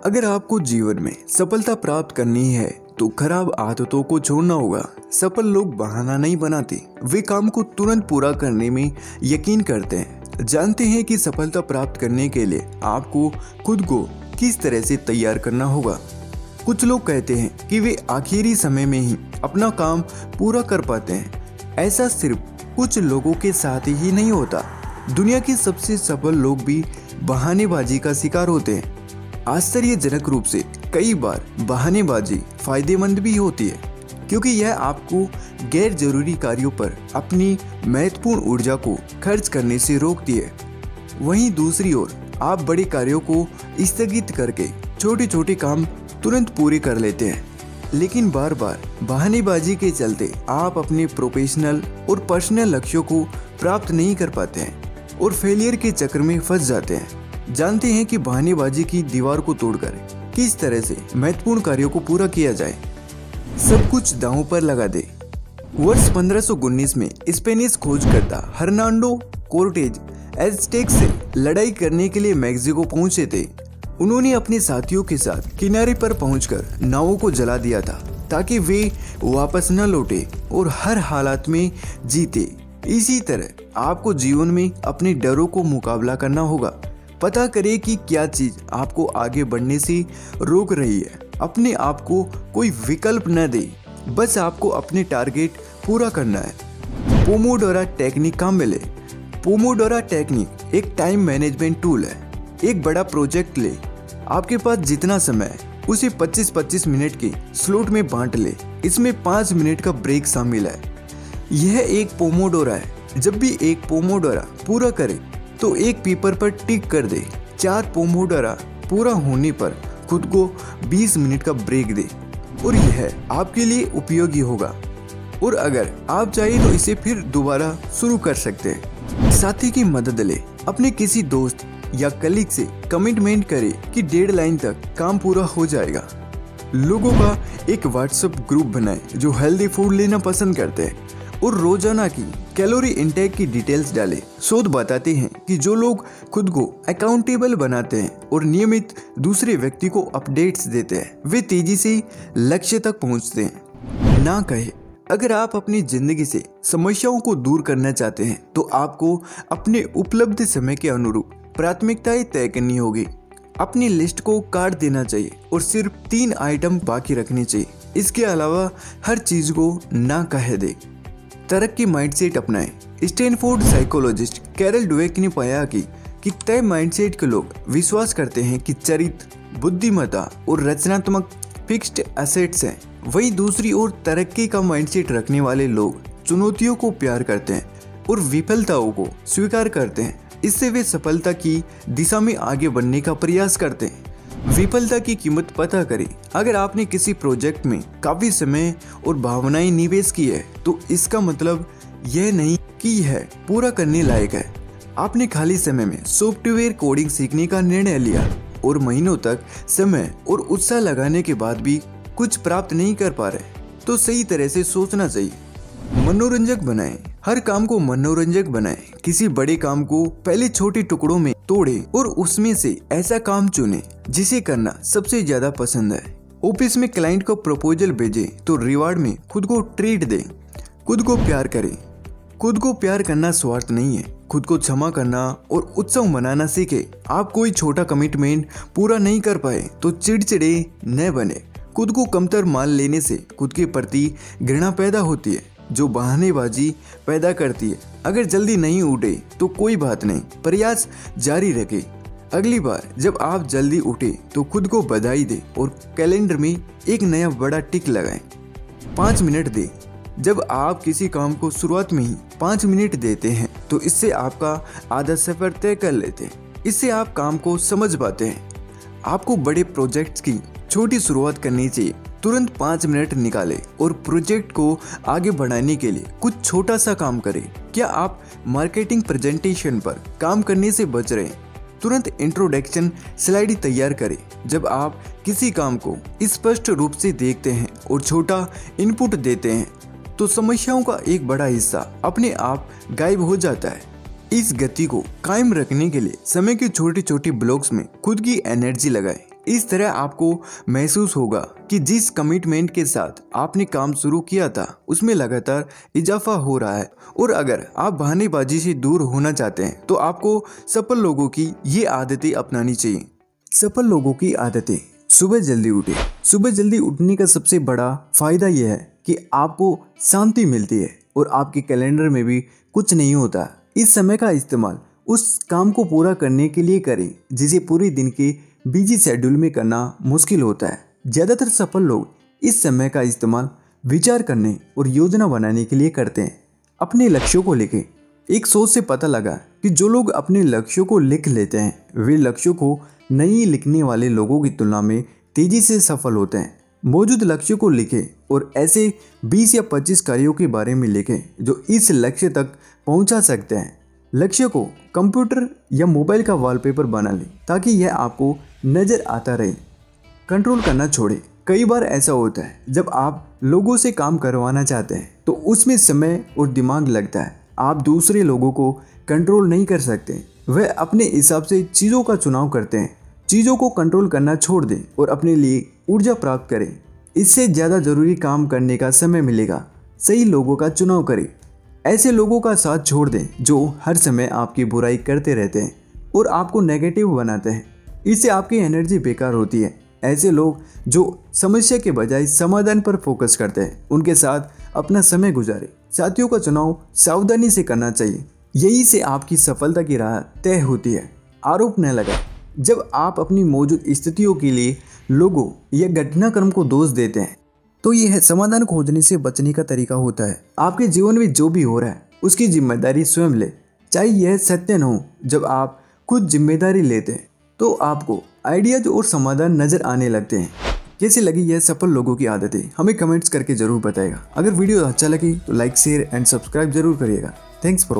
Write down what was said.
अगर आपको जीवन में सफलता प्राप्त करनी है तो खराब आदतों को छोड़ना होगा। सफल लोग बहाना नहीं बनाते, वे काम को तुरंत पूरा करने में यकीन करते हैं। जानते हैं कि सफलता प्राप्त करने के लिए आपको खुद को किस तरह से तैयार करना होगा। कुछ लोग कहते हैं कि वे आखिरी समय में ही अपना काम पूरा कर पाते हैं। ऐसा सिर्फ कुछ लोगों के साथ ही नहीं होता। दुनिया के सबसे सफल लोग भी बहानेबाजी का शिकार होते हैं। आश्चर्यजनक रूप से कई बार बहानेबाजी फायदेमंद भी होती है, क्योंकि यह आपको गैर जरूरी कार्यों पर अपनी महत्वपूर्ण ऊर्जा को खर्च करने से रोकती है। वहीं दूसरी ओर आप बड़े कार्यों को स्थगित करके छोटे छोटे काम तुरंत पूरे कर लेते हैं, लेकिन बार बार बहानेबाजी के चलते आप अपने प्रोफेशनल और पर्सनल लक्ष्यों को प्राप्त नहीं कर पाते हैं और फेलियर के चक्र में फंस जाते हैं। जानते हैं कि बहानेबाजी की दीवार को तोड़कर किस तरह से महत्वपूर्ण कार्यों को पूरा किया जाए। सब कुछ दांव पर लगा दे। वर्ष 1519 में स्पेनिश खोजकर्ता हर्नांडो कोर्टेज एज़टेक से लड़ाई करने के लिए मैक्सिको पहुंचे थे। उन्होंने अपने साथियों के साथ किनारे पर पहुंचकर नावों को जला दिया था ताकि वे वापस न लौटे और हर हालात में जीते। इसी तरह आपको जीवन में अपने डरों को मुकाबला करना होगा। पता करें कि क्या चीज आपको आगे बढ़ने से रोक रही है। अपने आप को कोई विकल्प न दे, बस आपको अपने टारगेट पूरा करना है। पोमोडोरा टेक्निक काम मिले। पोमोडोरा टेक्निक एक टाइम मैनेजमेंट टूल है। एक बड़ा प्रोजेक्ट ले, आपके पास जितना समय है उसे 25-25 मिनट के स्लॉट में बांट ले। इसमें 5 मिनट का ब्रेक शामिल है। यह एक पोमोडोरा है। जब भी एक पोमोडोरा पूरा करे तो एक पेपर पर टिक कर दे। 4 पोमोडोरा पूरा होने पर खुद को 20 मिनट का ब्रेक दे और यह आपके लिए उपयोगी होगा। और अगर आप चाहे तो इसे फिर दोबारा शुरू कर सकते हैं। साथी की मदद ले। अपने किसी दोस्त या कलीग से कमिटमेंट करे कि डेडलाइन तक काम पूरा हो जाएगा। लोगों का एक व्हाट्सएप ग्रुप बनाए जो हेल्दी फूड लेना पसंद करते हैं और रोजाना की कैलोरी इंटेक की डिटेल्स डालें। शोध बताते हैं कि जो लोग खुद को अकाउंटेबल बनाते हैं और नियमित दूसरे व्यक्ति को अपडेट्स देते हैं, वे तेजी से लक्ष्य तक पहुंचते हैं। ना कहे, अगर आप अपनी जिंदगी से समस्याओं को दूर करना चाहते हैं तो आपको अपने उपलब्ध समय के अनुरूप प्राथमिकताएं तय करनी होगी। अपनी लिस्ट को काट देना चाहिए और सिर्फ 3 आइटम बाकी रखने चाहिए। इसके अलावा हर चीज को ना कह दे। तरक्की माइंडसेट अपनाएं। स्टैनफोर्ड साइकोलॉजिस्ट कैरल डवेक ने पाया कि तय माइंडसेट के लोग विश्वास करते हैं कि चरित्र, बुद्धिमत्ता और रचनात्मक फिक्स्ड एसेट्स हैं। वहीं दूसरी ओर तरक्की का माइंडसेट रखने वाले लोग चुनौतियों को प्यार करते हैं और विफलताओं को स्वीकार करते हैं। इससे वे सफलता की दिशा में आगे बढ़ने का प्रयास करते हैं। विफलता की कीमत पता करें। अगर आपने किसी प्रोजेक्ट में काफी समय और भावनाएं निवेश की है तो इसका मतलब यह नहीं कि यह पूरा करने लायक है। आपने खाली समय में सॉफ्टवेयर कोडिंग सीखने का निर्णय लिया और महीनों तक समय और उत्साह लगाने के बाद भी कुछ प्राप्त नहीं कर पा रहे, तो सही तरह से सोचना चाहिए। मनोरंजक बनाएं। हर काम को मनोरंजक बनाएं। किसी बड़े काम को पहले छोटे टुकड़ों में तोड़े और उसमें से ऐसा काम चुने जिसे करना सबसे ज्यादा पसंद है। ऑफिस में क्लाइंट को प्रपोजल भेजे तो रिवार्ड में खुद को ट्रीट दे। खुद को प्यार करें। खुद को प्यार करना स्वार्थ नहीं है। खुद को क्षमा करना और उत्सव मनाना सीखे। आप कोई छोटा कमिटमेंट पूरा नहीं कर पाए तो चिड़चिड़े न बने। खुद को कमतर मान लेने से खुद के प्रति घृणा पैदा होती है जो बहानेबाजी पैदा करती है। अगर जल्दी नहीं उठे तो कोई बात नहीं, प्रयास जारी रखें। अगली बार जब आप जल्दी उठे तो खुद को बधाई दे और कैलेंडर में एक नया बड़ा टिक लगाएं। 5 मिनट दे। जब आप किसी काम को शुरुआत में ही 5 मिनट देते हैं तो इससे आपका आधा सफर तय कर लेते हैं। इससे आप काम को समझ पाते हैं। आपको बड़े प्रोजेक्ट्स की छोटी शुरुआत करनी चाहिए। तुरंत 5 मिनट निकालें और प्रोजेक्ट को आगे बढ़ाने के लिए कुछ छोटा सा काम करें। क्या आप मार्केटिंग प्रेजेंटेशन पर काम करने से बच रहे हैं? तुरंत इंट्रोडक्शन स्लाइड तैयार करें। जब आप किसी काम को स्पष्ट रूप से देखते हैं और छोटा इनपुट देते हैं तो समस्याओं का एक बड़ा हिस्सा अपने आप गायब हो जाता है। इस गति को कायम रखने के लिए समय के छोटे छोटे ब्लॉक्स में खुद की एनर्जी लगाएं। इस तरह आपको महसूस होगा कि जिस कमिटमेंट के साथ आपने काम शुरू किया था उसमें लगातार इजाफा हो रहा है। और अगर आप बहानेबाजी से दूर होना चाहते हैं तो आपको सफल लोगों की ये आदतें अपनानी चाहिए। सफल लोगों की आदतें। सुबह जल्दी उठे। सुबह जल्दी उठने का सबसे बड़ा फायदा यह है कि आपको शांति मिलती है और आपके कैलेंडर में भी कुछ नहीं होता। इस समय का इस्तेमाल उस काम को पूरा करने के लिए करें जिसे पूरे दिन के बिजी शेड्यूल में करना मुश्किल होता है। ज़्यादातर सफल लोग इस समय का इस्तेमाल विचार करने और योजना बनाने के लिए करते हैं। अपने लक्ष्यों को लिखें। एक शोध से पता लगा कि जो लोग अपने लक्ष्यों को लिख लेते हैं वे लक्ष्यों को नहीं लिखने वाले लोगों की तुलना में तेजी से सफल होते हैं। मौजूद लक्ष्यों को लिखें और ऐसे 20 या 25 कार्यों के बारे में लिखें जो इस लक्ष्य तक पहुंचा सकते हैं। लक्ष्य को कंप्यूटर या मोबाइल का वॉलपेपर बना लें ताकि यह आपको नज़र आता रहे। कंट्रोल करना छोड़ें। कई बार ऐसा होता है जब आप लोगों से काम करवाना चाहते हैं तो उसमें समय और दिमाग लगता है। आप दूसरे लोगों को कंट्रोल नहीं कर सकते, वह अपने हिसाब से चीज़ों का चुनाव करते हैं। चीज़ों को कंट्रोल करना छोड़ दें और अपने लिए ऊर्जा प्राप्त करें। इससे ज़्यादा ज़रूरी काम करने का समय मिलेगा। सही लोगों का चुनाव करें। ऐसे लोगों का साथ छोड़ दें जो हर समय आपकी बुराई करते रहते हैं और आपको नेगेटिव बनाते हैं। इससे आपकी एनर्जी बेकार होती है। ऐसे लोग जो समस्या के बजाय समाधान पर फोकस करते हैं उनके साथ अपना समय गुजारें। साथियों का चुनाव सावधानी से करना चाहिए, यही से आपकी सफलता की राह तय होती है। आरोप न लगाएं। जब आप अपनी मौजूद स्थितियों के लिए लोगों या घटनाक्रम को दोष देते हैं तो यह समाधान खोजने से बचने का तरीका होता है। आपके जीवन में जो भी हो रहा है उसकी जिम्मेदारी स्वयं ले, चाहे यह सत्य न हो। जब आप खुद जिम्मेदारी लेते हैं तो आपको आइडियाज और समाधान नजर आने लगते हैं। कैसे लगी यह सफल लोगों की आदतें हमें कमेंट्स करके जरूर बताएगा। अगर वीडियो अच्छा लगी तो लाइक शेयर एंड सब्सक्राइब जरूर करिएगा। Thanks for